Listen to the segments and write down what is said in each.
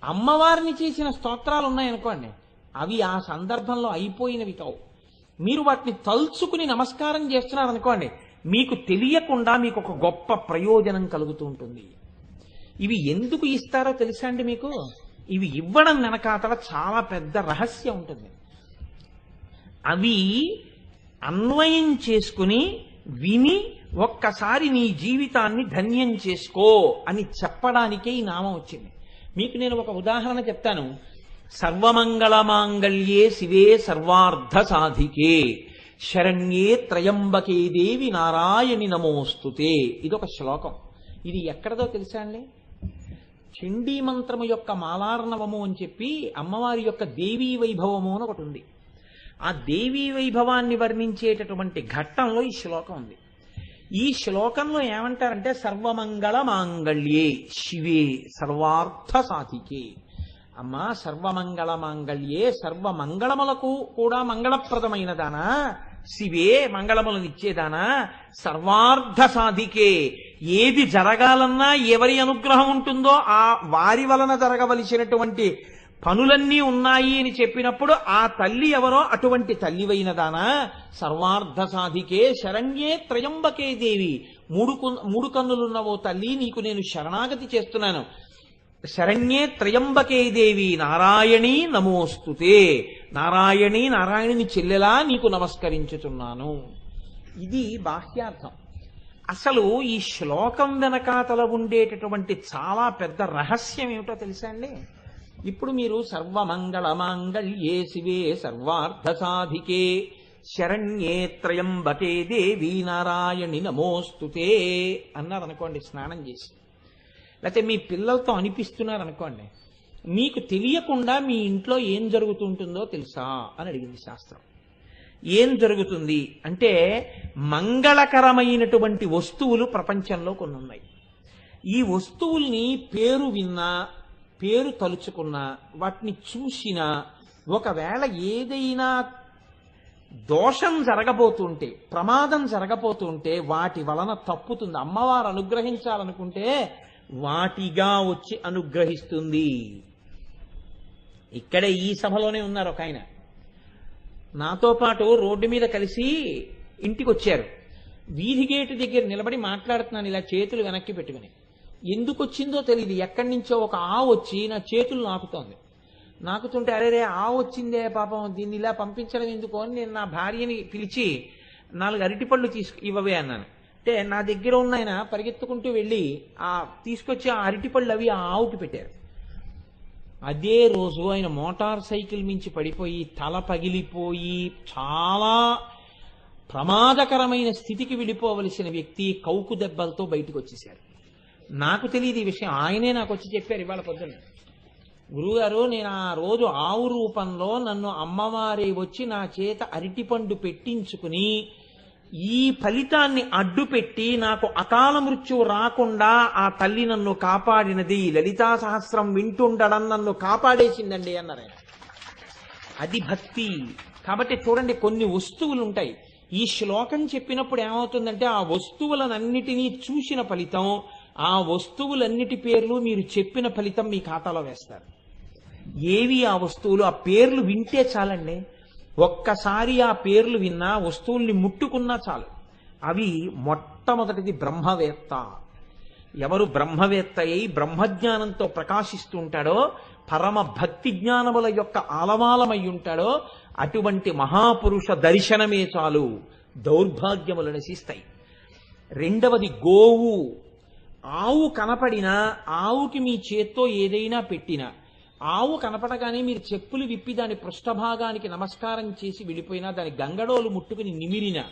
అమ్మవారిని చేసిన స్తోత్రాలు ఉన్నాయనుకోండి, అవి ఆ సందర్భంలో అయిపోయినవి కావు. మీరు వాటిని తలుచుకుని నమస్కారం చేస్తున్నారనుకోండి, మీకు తెలియకుండా మీకు ఒక గొప్ప ప్రయోజనం కలుగుతూ ఉంటుంది. ఇవి ఎందుకు ఇస్తారో తెలుసా అండి మీకు? ఇవి ఇవ్వడం వెనకాతల చాలా పెద్ద రహస్యం ఉంటుంది. అవి అన్వయం చేసుకుని విని ఒక్కసారి నీ జీవితాన్ని ధన్యం చేసుకో అని చెప్పడానికే ఈ నామం వచ్చింది. మీకు నేను ఒక ఉదాహరణ చెప్తాను. సర్వమంగళమాంగళ్యే శివే సర్వార్థ సాధికే శరణ్యే త్రయంబకే దేవి నారాయణి నమోస్తుతే. ఇదొక శ్లోకం. ఇది ఎక్కడదో తెలుసా అండి? చండీ మంత్రము యొక్క మాలార్ణవము అని చెప్పి అమ్మవారి యొక్క దేవీ వైభవము అని ఒకటి ఉంది. ఆ దేవీ వైభవాన్ని వర్ణించేటటువంటి ఘట్టంలో ఈ శ్లోకం ఉంది. ఈ శ్లోకంలో ఏమంటారంటే సర్వమంగళ మాంగళ్యే శివే సర్వార్థ సాధికే. అమ్మా, సర్వమంగళ మాంగళ్యే, సర్వమంగళములకు కూడా మంగళప్రదమైన దానా, శివే మంగళములనిచ్చేదానా, సర్వార్థ సాధికే, ఏది జరగాలన్నా ఎవరి అనుగ్రహం ఉంటుందో ఆ వారి వలన జరగవలసినటువంటి పనులన్నీ ఉన్నాయి అని చెప్పినప్పుడు ఆ తల్లి ఎవరో అటువంటి తల్లివైనదానా, సర్వార్థ సాధికే శరణ్యే త్రయంబకే దేవి, మూడు కన్నులున్నవో తల్లి నీకు నేను శరణాగతి చేస్తున్నాను. శరణ్యే త్రయంబకే దేవి నారాయణి నమోస్తుతే, నారాయణి నారాయణుని చెల్లెలా నీకు నమస్కరించుతున్నాను. ఇది బాహ్యార్థం. అసలు ఈ శ్లోకం వెనకాతల ఉండేటటువంటి చాలా పెద్ద రహస్యం ఏమిటో తెలుసా అండి? ఇప్పుడు మీరు సర్వమంగళ మాంగళ్యే శివే సర్వార్థ సాధికే శరణ్యే త్రయంబకే దేవి నారాయణి నమోస్తుతే అన్నారనుకోండి స్నానం చేసి, లేకపోతే మీ పిల్లలతో అనిపిస్తున్నారనుకోండి, మీకు తెలియకుండా మీ ఇంట్లో ఏం జరుగుతుంటుందో తెలుసా అని అడిగింది శాస్త్రం. ఏం జరుగుతుంది అంటే, మంగళకరమైనటువంటి వస్తువులు ప్రపంచంలో కొన్ని ఉన్నాయి. ఈ వస్తువుల్ని పేరు విన్నా, పేరు తలుచుకున్నా, వాటిని చూసినా, ఒకవేళ ఏదైనా దోషం జరగబోతుంటే, ప్రమాదం జరగబోతుంటే వాటి వలన తప్పుతుంది. అమ్మవారు అనుగ్రహించాలనుకుంటే వాటిగా వచ్చి అనుగ్రహిస్తుంది. ఇక్కడే ఈ సభలోనే ఉన్నారు ఒక ఆయన, నాతో పాటు రోడ్డు మీద కలిసి ఇంటికి వచ్చారు. వీధి గేటు దగ్గర నిలబడి మాట్లాడుతున్నాను ఇలా చేతులు వెనక్కి పెట్టుకుని. ఎందుకు వచ్చిందో తెలియదు, ఎక్కడి నుంచో ఒక ఆవు వచ్చి నా చేతులు నాకుతోంది. నాకుతుంటే అరే ఆవు వచ్చిందే పాపం, దీన్ని ఇలా పంపించడం ఎందుకు అని నేను నా భార్యని పిలిచి 4 అరటిపళ్ళు ఇవ్వవే అన్నాను. అంటే నా దగ్గర ఉన్న ఆయన పరిగెత్తుకుంటూ వెళ్ళి తీసుకొచ్చి ఆ అరటిపళ్ళు అవి ఆ ఆవుకి పెట్టారు. అదే రోజు ఆయన మోటార్ సైకిల్ మించి పడిపోయి తల పగిలిపోయి చాలా ప్రమాదకరమైన స్థితికి వెళ్ళిపోవలసిన వ్యక్తి కౌకు దెబ్బలతో బయటకు వచ్చేశారు. నాకు తెలియదు ఈ విషయం, ఆయనే నాకు వచ్చి చెప్పారు ఇవాళ పొద్దున్న. గురువుగారు, నేను ఆ రోజు ఆవు రూపంలో నన్ను అమ్మవారి వచ్చి నా చేత అరటిపండు పెట్టించుకుని ఈ ఫలితాన్ని అడ్డుపెట్టి నాకు అకాల మృత్యువు రాకుండా ఆ తల్లి నన్ను కాపాడినది, లలితా సహస్రం వింటుండడం నన్ను కాపాడేసిందండి అన్నారు ఆయన. అది భక్తి. కాబట్టి చూడండి, కొన్ని వస్తువులు ఉంటాయి. ఈ శ్లోకం చెప్పినప్పుడు ఏమవుతుందంటే ఆ వస్తువులనన్నిటినీ చూసిన ఫలితం, ఆ వస్తువులన్నిటి పేర్లు మీరు చెప్పిన ఫలితం మీ ఖాతాలో వేస్తారు. ఏవి ఆ వస్తువులు? ఆ పేర్లు వింటే చాలండి. ఒక్కసారి ఆ పేర్లు విన్నా, వస్తువుల్ని ముట్టుకున్నా చాలు. అవి మొట్టమొదటిది బ్రహ్మవేత్త. ఎవరు బ్రహ్మవేత్త అయి బ్రహ్మజ్ఞానంతో ప్రకాశిస్తూ ఉంటాడో, పరమ భక్తి జ్ఞానముల యొక్క ఆలవాలమై ఉంటాడో, అటువంటి మహాపురుష దర్శనమే చాలు దౌర్భాగ్యములు నశిస్తాయి. రెండవది గోవు. ఆవు కనపడినా, ఆవుకి మీ చేత్తో ఏదైనా పెట్టినా, ఆవు కనపడగానే మీరు చెప్పులు విప్పి దాని పృష్ఠభాగానికి నమస్కారం చేసి వెళ్ళిపోయినా, దాని గంగడోలు ముట్టుకుని నిమిరినా,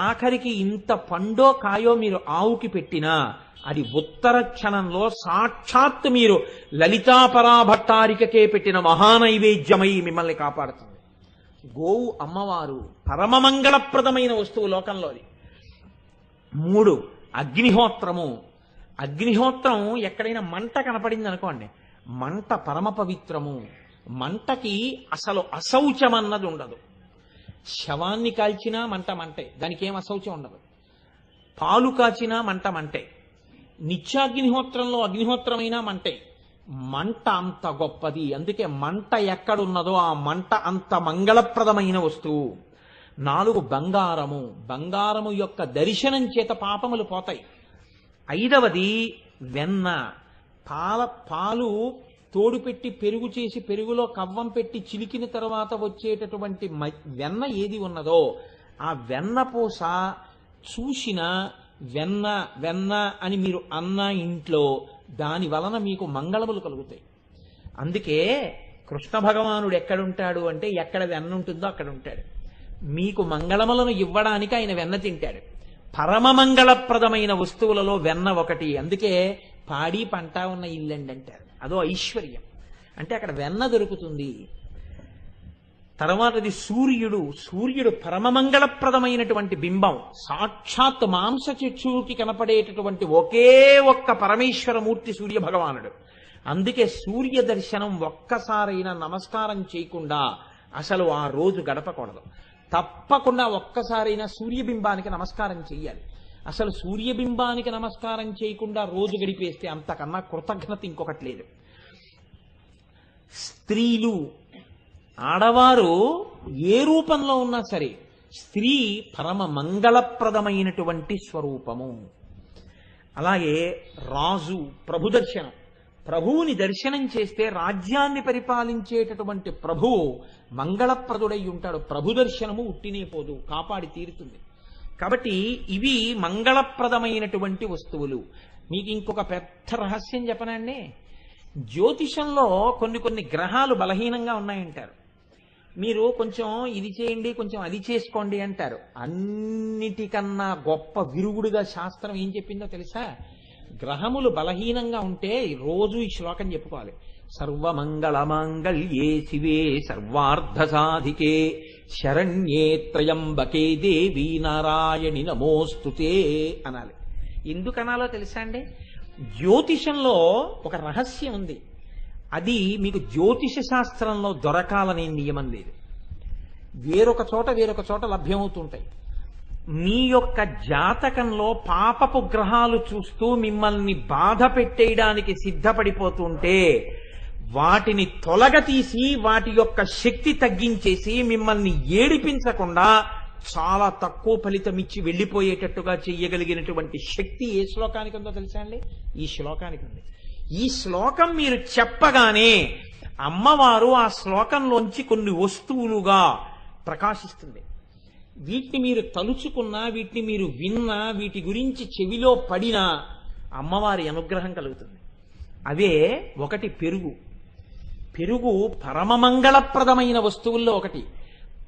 ఆఖరికి ఇంత పండో కాయో మీరు ఆవుకి పెట్టినా, అది ఉత్తర క్షణంలో సాక్షాత్ మీరు లలితాపరాభట్టారికకే పెట్టిన మహానైవేద్యమై మిమ్మల్ని కాపాడుతుంది. గోవు అమ్మవారు పరమమంగళప్రదమైన వస్తువు లోకంలోది. 3 అగ్నిహోత్రము. అగ్నిహోత్రం ఎక్కడైనా మంట కనపడింది అనుకోండి, మంట పరమ పవిత్రము. మంటకి అసలు అశౌచం అన్నది ఉండదు. శవాన్ని కాల్చినా మంట మంటే, దానికి ఏం అశౌచం ఉండదు. పాలు కాచినా మంట మంటే, నిత్యాగ్నిహోత్రంలో అగ్నిహోత్రమైనా మంటే, మంట అంత గొప్పది, అందుకే మంట ఎక్కడున్నదో ఆ మంట అంత మంగళప్రదమైన వస్తువు. 4 బంగారము, బంగారము యొక్క దర్శనం చేత పాపములు పోతాయి. 5వది వెన్న, పాలు తోడు పెట్టి పెరుగు చేసి పెరుగులో కవ్వం పెట్టి చిలికిన తర్వాత వచ్చేటటువంటి వెన్న ఏది ఉన్నదో ఆ వెన్న పూస చూసిన వెన్న వెన్న అని మీరు అన్న ఇంట్లో దాని వలన మీకు మంగళములు కలుగుతాయి. అందుకే కృష్ణ భగవానుడు ఎక్కడుంటాడు అంటే ఎక్కడ వెన్న ఉంటుందో అక్కడ ఉంటాడు. మీకు మంగళములను ఇవ్వడానికి ఆయన వెన్న తింటాడు. పరమ మంగళప్రదమైన వస్తువులలో వెన్న ఒకటి. అందుకే పాడి పంట ఉన్న ఇల్లండి అంటారు, అదో ఐశ్వర్యం. అంటే అక్కడ వెన్న దొరుకుతుంది. తర్వాతది సూర్యుడు పరమమంగళప్రదమైనటువంటి బింబం. సాక్షాత్ మాంసచక్షువుకి కనపడేటటువంటి ఒకే ఒక్క పరమేశ్వరమూర్తి సూర్య భగవానుడు. అందుకే సూర్య దర్శనం ఒక్కసారైనా నమస్కారం చేయకుండా అసలు ఆ రోజు గడపకూడదు. తప్పకుండా ఒక్కసారైనా సూర్యబింబానికి నమస్కారం చెయ్యాలి. అసలు సూర్యబింబానికి నమస్కారం చేయకుండా రోజు గడిపేస్తే అంతకన్నా కృతజ్ఞత ఇంకొకటి లేదు. స్త్రీలు, ఆడవారు ఏ రూపంలో ఉన్నా సరే స్త్రీ పరమ మంగళప్రదమైనటువంటి స్వరూపము. అలాగే రాజు ప్రభు దర్శనం, ప్రభువుని దర్శనం చేస్తే రాజ్యాన్ని పరిపాలించేటటువంటి ప్రభువు మంగళప్రదుడై ఉంటాడు. ప్రభు దర్శనము ఉట్టినే పోదు, కాపాడి తీరుతుంది. కాబట్టి ఇవి మంగళప్రదమైనటువంటి వస్తువులు. మీకు ఇంకొక పెద్ద రహస్యం చెప్పనండి. జ్యోతిషంలో కొన్ని గ్రహాలు బలహీనంగా ఉన్నాయంటారు. మీరు కొంచెం ఇది చేయండి, కొంచెం అది చేసుకోండి అంటారు. అన్నిటికన్నా గొప్ప విరుగుడుగా శాస్త్రం ఏం చెప్పిందో తెలుసా? గ్రహములు బలహీనంగా ఉంటే రోజు ఈ శ్లోకం చెప్పుకోవాలి. సర్వమంగళమాంగళ్యే శివే సర్వార్థ సాధికే శరణ్యే త్రయంబకే దేవి నారాయణి నమోస్తుతే అనాలి. ఎందుకనాలో తెలుసా అండి? జ్యోతిషంలో ఒక రహస్యం ఉంది. అది మీకు జ్యోతిష శాస్త్రంలో దొరకాలనే నియమం లేదు. వేరొక చోట లభ్యమవుతుంటాయి. మీ యొక్క జాతకంలో పాపపు గ్రహాలు చూస్తూ మిమ్మల్ని బాధ పెట్టేయడానికి సిద్ధపడిపోతుంటే వాటిని తొలగతీసి వాటి యొక్క శక్తి తగ్గించేసి మిమ్మల్ని ఏడిపించకుండా చాలా తక్కువ ఫలితం ఇచ్చి వెళ్ళిపోయేటట్టుగా చెయ్యగలిగినటువంటి శక్తి ఏ శ్లోకానికి ఉందో తెలుసా అండి? ఈ శ్లోకానికి ఉంది. ఈ శ్లోకం మీరు చెప్పగానే అమ్మవారు ఆ శ్లోకంలోంచి కొన్ని వస్తువులుగా ప్రకాశిస్తుంది. వీటిని మీరు తలుచుకున్నా, వీటిని మీరు విన్నా, వీటి గురించి చెవిలో పడినా అమ్మవారి అనుగ్రహం కలుగుతుంది. అవే ఒకటి పెరుగు. పెరుగు పరమమంగళప్రదమైన వస్తువుల్లో ఒకటి.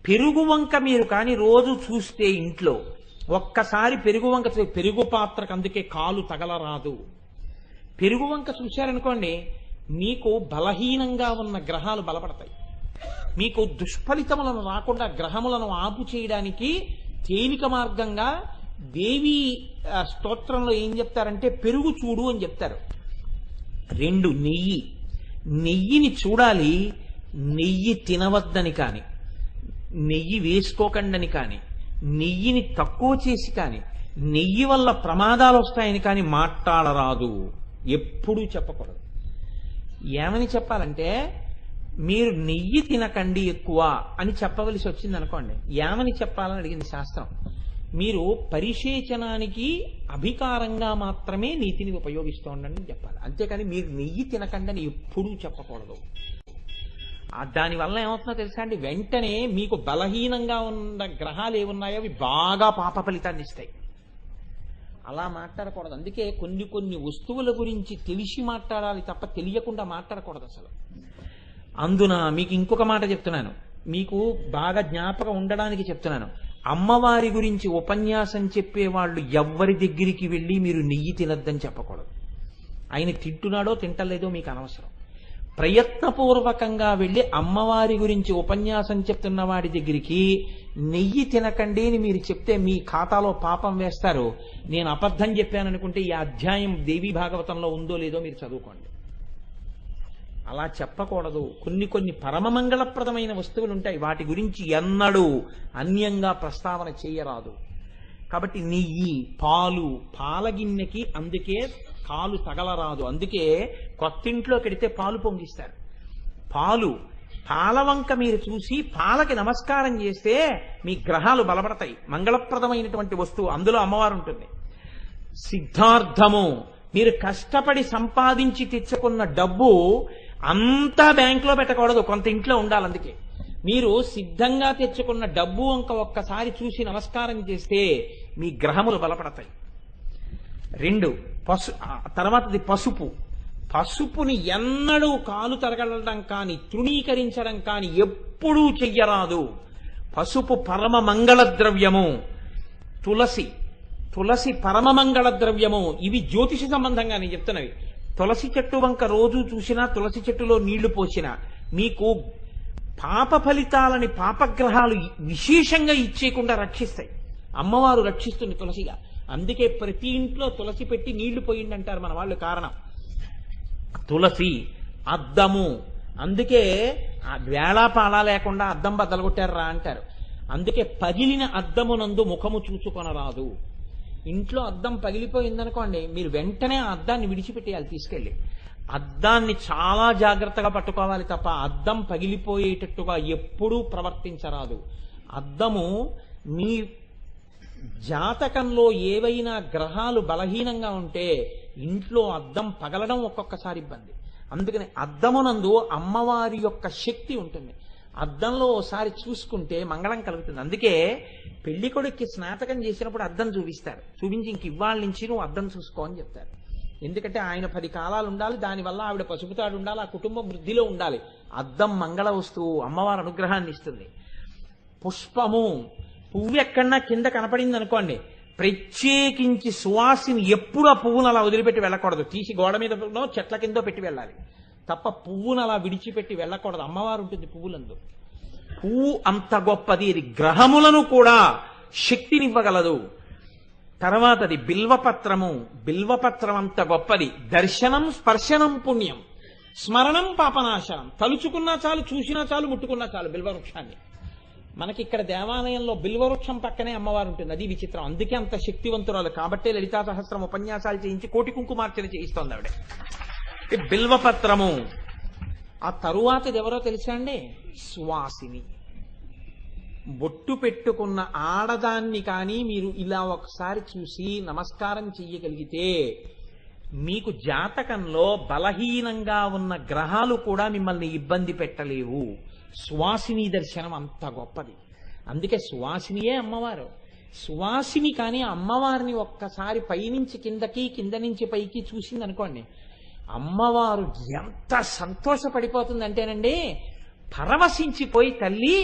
పెరుగు వంక మీరు కానీ రోజు చూస్తే ఇంట్లో ఒక్కసారి పెరుగు వంక, పెరుగు పాత్రకు అందుకే కాలు తగలరాదు. పెరుగు వంక చూశారనుకోండి, మీకు బలహీనంగా ఉన్న గ్రహాలు బలపడతాయి. మీకు దుష్ఫలితములను రాకుండా గ్రహములను ఆపు చేయడానికి తేలిక మార్గంగా దేవి స్తోత్రంలో ఏం చెప్తారంటే పెరుగు చూడు అని చెప్తారు. 2 నెయ్యిని చూడాలి. నెయ్యి తినవద్దని కాని, నెయ్యి వేసుకోకండని కాని, నెయ్యిని తక్కువ చేసి కాని, నెయ్యి వల్ల ప్రమాదాలు వస్తాయని కాని మాట్లాడరాదు. ఎప్పుడూ చెప్పకూడదు. ఏమని చెప్పాలంటే, మీరు నెయ్యి తినకండి ఎక్కువ అని చెప్పవలసి వచ్చింది అనుకోండి, ఏమని చెప్పాలని అడిగింది శాస్త్రం. మీరు పరిశేచనానికి అభికారంగా మాత్రమే నీతిని ఉపయోగిస్తూ ఉండండి చెప్పాలి. అంతేకాని మీరు నెయ్యి తినకండి అని ఎప్పుడూ చెప్పకూడదు. దానివల్ల ఏమవుతుందో తెలుసా అండి? వెంటనే మీకు బలహీనంగా ఉన్న గ్రహాలు ఏమున్నాయో అవి బాగా పాప ఫలితాన్ని ఇస్తాయి. అలా మాట్లాడకూడదు. అందుకే కొన్ని వస్తువుల గురించి తెలిసి మాట్లాడాలి తప్ప తెలియకుండా మాట్లాడకూడదు అసలు. అందున మీకు ఇంకొక మాట చెప్తున్నాను, మీకు బాగా జ్ఞాపకం ఉండడానికి చెప్తున్నాను. అమ్మవారి గురించి ఉపన్యాసం చెప్పేవాళ్ళు ఎవ్వరి దగ్గరికి వెళ్ళి మీరు నెయ్యి తినద్దని చెప్పకూడదు. ఆయన తింటున్నాడో తింటలేదో మీకు అనవసరం. ప్రయత్నపూర్వకంగా వెళ్ళి అమ్మవారి గురించి ఉపన్యాసం చెప్తున్న వాడి దగ్గరికి నెయ్యి తినకండి అని మీరు చెప్తే మీ ఖాతాలో పాపం వేస్తారు. నేను అబద్ధం చెప్పాననుకుంటే ఈ అధ్యాయం దేవీ భాగవతంలో ఉందో లేదో మీరు చదువుకోండి. అలా చెప్పకూడదు. కొన్ని పరమమంగళప్రదమైన వస్తువులు ఉంటాయి, వాటి గురించి ఎన్నడూ అన్యంగా ప్రస్తావన చేయరాదు. కాబట్టి నెయ్యి, పాల గిన్నెకి అందుకే కాలు తగలరాదు. అందుకే కొత్తింట్లోకి వెడితే పాలు పొంగిస్తారు. పాలవంక మీరు చూసి పాలకి నమస్కారం చేస్తే మీ గ్రహాలు బలపడతాయి. మంగళప్రదమైనటువంటి వస్తువు, అందులో అమ్మవారు ఉంటుంది. సిద్ధార్థము, మీరు కష్టపడి సంపాదించి తెచ్చుకున్న డబ్బు అంతా బ్యాంకులో పెట్టకూడదు, కొంత ఇంట్లో ఉండాలి. అందుకే మీరు సిద్ధంగా తెచ్చుకున్న డబ్బు ఒక్కసారి చూసి నమస్కారం చేస్తే మీ గ్రహములు బలపడతాయి. 2 తర్వాతది పసుపుని ఎన్నడూ కాలు తరగడం కానీ తృణీకరించడం కానీ ఎప్పుడూ చెయ్యరాదు. పసుపు పరమ మంగళ ద్రవ్యము. తులసి పరమ మంగళ ద్రవ్యము. ఇవి జ్యోతిష సంబంధంగా నేను చెప్తున్నవి. తులసి చెట్టు వంక రోజు చూసినా, తులసి చెట్టులో నీళ్లు పోసినా మీకు పాప ఫలితాలని పాపగ్రహాలు విశేషంగా ఇచ్చేయకుండా రక్షిస్తాయి. అమ్మవారు రక్షిస్తుంది తులసిగా. అందుకే ప్రతి ఇంట్లో తులసి పెట్టి నీళ్లు పోయిందంటారు మన వాళ్ళు. కారణం తులసి. అద్దము, అందుకే వేళాపాళా లేకుండా అద్దం బద్దలుగొట్టారా అంటారు. అందుకే పగిలిన అద్దమునందు ముఖము చూసుకొనరాదు. ఇంట్లో అద్దం పగిలిపోయిందనుకోండి, మీరు వెంటనే ఆ అద్దాన్ని విడిచిపెట్టేయాలి తీసుకెళ్ళి. అద్దాన్ని చాలా జాగ్రత్తగా పట్టుకోవాలి తప్ప అద్దం పగిలిపోయేటట్టుగా ఎప్పుడూ ప్రవర్తించరాదు. అద్దము మీ జాతకంలో ఏవైనా గ్రహాలు బలహీనంగా ఉంటే ఇంట్లో అద్దం పగలడం ఒక్కొక్కసారి ఇబ్బంది. అందుకని అద్దమునందు అమ్మవారి యొక్క శక్తి ఉంటుంది. అద్దంలో ఓసారి చూసుకుంటే మంగళం కలుగుతుంది. అందుకే పెళ్లి కొడుక్కి స్నాతకం చేసినప్పుడు అద్దం చూపిస్తారు. చూపించి ఇంక ఇవాళ నుంచి నువ్వు అద్దం చూసుకో అని చెప్తారు. ఎందుకంటే ఆయన 10 కాలాలు ఉండాలి, దానివల్ల ఆవిడ పసుపుతాడు ఉండాలి, ఆ కుటుంబం వృద్ధిలో ఉండాలి. అద్దం మంగళ వస్తువు, అమ్మవారి అనుగ్రహాన్ని ఇస్తుంది. పుష్పము, పువ్వు ఎక్కడన్నా కింద కనపడింది అనుకోండి, ప్రత్యేకించి సువాసిని ఎప్పుడు ఆ పువ్వును అలా వదిలిపెట్టి వెళ్ళకూడదు. తీసి గోడ మీద చెట్ల కిందో పెట్టి వెళ్ళాలి తప్ప పువ్వును అలా విడిచిపెట్టి వెళ్ళకూడదు. అమ్మవారు ఉంటుంది పువ్వులందు. పువ్వు అంత గొప్పది, ఇది గ్రహములను కూడా శక్తినివ్వగలదు. తర్వాతది బిల్వపత్రము. బిల్వపత్రం అంత గొప్పది. దర్శనం స్పర్శనం పుణ్యం, స్మరణం పాపనాశనం. తలుచుకున్నా చాలు, చూసినా చాలు, ముట్టుకున్నా చాలు బిల్వవృక్షాన్ని. మనకి ఇక్కడ దేవాలయంలో బిల్వవృక్షం పక్కనే అమ్మవారు ఉంటుంది. అది విచిత్రం. అందుకే అంత శక్తివంతురాలు. కాబట్టే లలితా సహస్రం ఉపన్యాసాలు చేయించి కోటి కుంకుమార్చన చేయిస్తోంది ఆవిడ. బిల్వపత్రము. ఆ తరువాతది ఎవరో తెలుసా అండి? సువాసిని. బొట్టు పెట్టుకున్న ఆడదాన్ని కానీ మీరు ఇలా ఒకసారి చూసి నమస్కారం చెయ్యగలిగితే మీకు జాతకంలో బలహీనంగా ఉన్న గ్రహాలు కూడా మిమ్మల్ని ఇబ్బంది పెట్టలేవు. సువాసిని దర్శనం అంత గొప్పది. అందుకే సువాసినియే అమ్మవారు. సువాసిని కానీ అమ్మవారిని ఒక్కసారి పైనుంచి కిందకి, కింద నుంచి పైకి చూసింది అనుకోండి, అమ్మవారు ఎంత సంతోషపడిపోతుందంటేనండి, పరవశించిపోయి తల్లి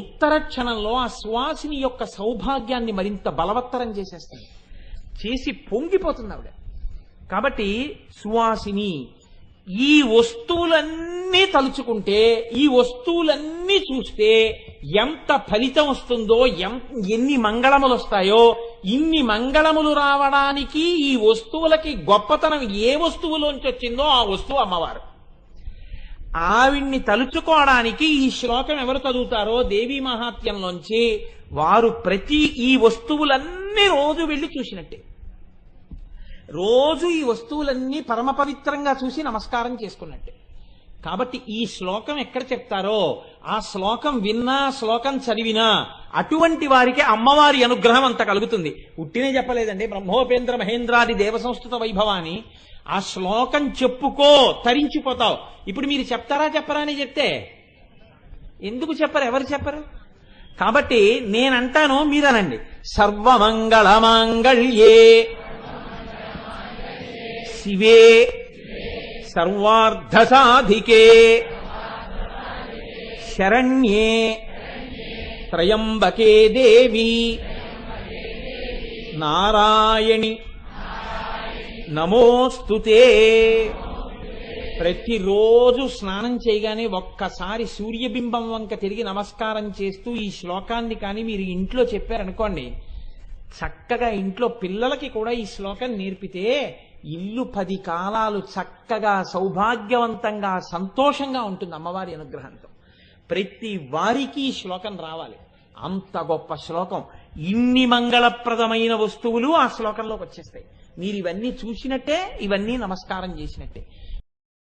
ఉత్తర క్షణంలో ఆ సువాసిని యొక్క సౌభాగ్యాన్ని మరింత బలవత్తరం చేసేస్తుంది. చేసి పొంగిపోతుంది ఆవిడ. కాబట్టి సువాసిని. ఈ వస్తువులన్నీ తలుచుకుంటే, ఈ వస్తువులన్నీ చూస్తే ఎంత ఫలితం వస్తుందో, ఎన్ని మంగళములు వస్తాయో, ఇన్ని మంగళములు రావడానికి ఈ వస్తువులకి గొప్పతనం ఏ వస్తువులోంచి వచ్చిందో ఆ వస్తువు అమ్మవారు. ఆవిడ్ని తలుచుకోవడానికి ఈ శ్లోకం ఎవరు చదువుతారో దేవీ మహాత్మ్యంలోంచి వారు ప్రతి ఈ వస్తువులన్నీ రోజు వెళ్ళి చూసినట్టే. రోజు ఈ వస్తువులన్నీ పరమ పవిత్రంగా చూసి నమస్కారం చేసుకున్నట్టే. కాబట్టి ఈ శ్లోకం ఎక్కడ చెప్తారో ఆ శ్లోకం విన్నా, శ్లోకం చదివినా అటువంటి వారికి అమ్మవారి అనుగ్రహం అంత కలుగుతుంది. ఉట్టినే చెప్పలేదండి. బ్రహ్మోపేంద్ర మహేంద్రాది దేవ సంస్కృత వైభవాన్ని ఆ శ్లోకం చెప్పుకో తరించిపోతావు. ఇప్పుడు మీరు చెప్తారా చెప్పరా అని చెప్తే ఎందుకు చెప్పరు? ఎవరు చెప్పరు? కాబట్టి నేనంటాను, మీరనండి. సర్వమంగళ మాంగళ్యే శివే సర్వార్థ సాధికే శరణ్యే త్రయంబకే దేవి నారాయణి నమోస్తుతే. ప్రతిరోజు స్నానం చేయగానే ఒక్కసారి సూర్యబింబం వంక తిరిగి నమస్కారం చేస్తూ ఈ శ్లోకాన్ని కానీ మీరు ఇంట్లో చెప్పారనుకోండి, చక్కగా ఇంట్లో పిల్లలకి కూడా ఈ శ్లోకం నేర్పితే ఇల్లు 10 కాలాలు చక్కగా సౌభాగ్యవంతంగా సంతోషంగా ఉంటుంది అమ్మవారి అనుగ్రహంతో. ప్రతి వారికి ఈ శ్లోకం రావాలి. అంత గొప్ప శ్లోకం. ఇన్ని మంగళప్రదమైన వస్తువులు ఆ శ్లోకంలోకి వచ్చేస్తాయి. మీరు ఇవన్నీ చూసినట్టే, ఇవన్నీ నమస్కారం చేసినట్టే.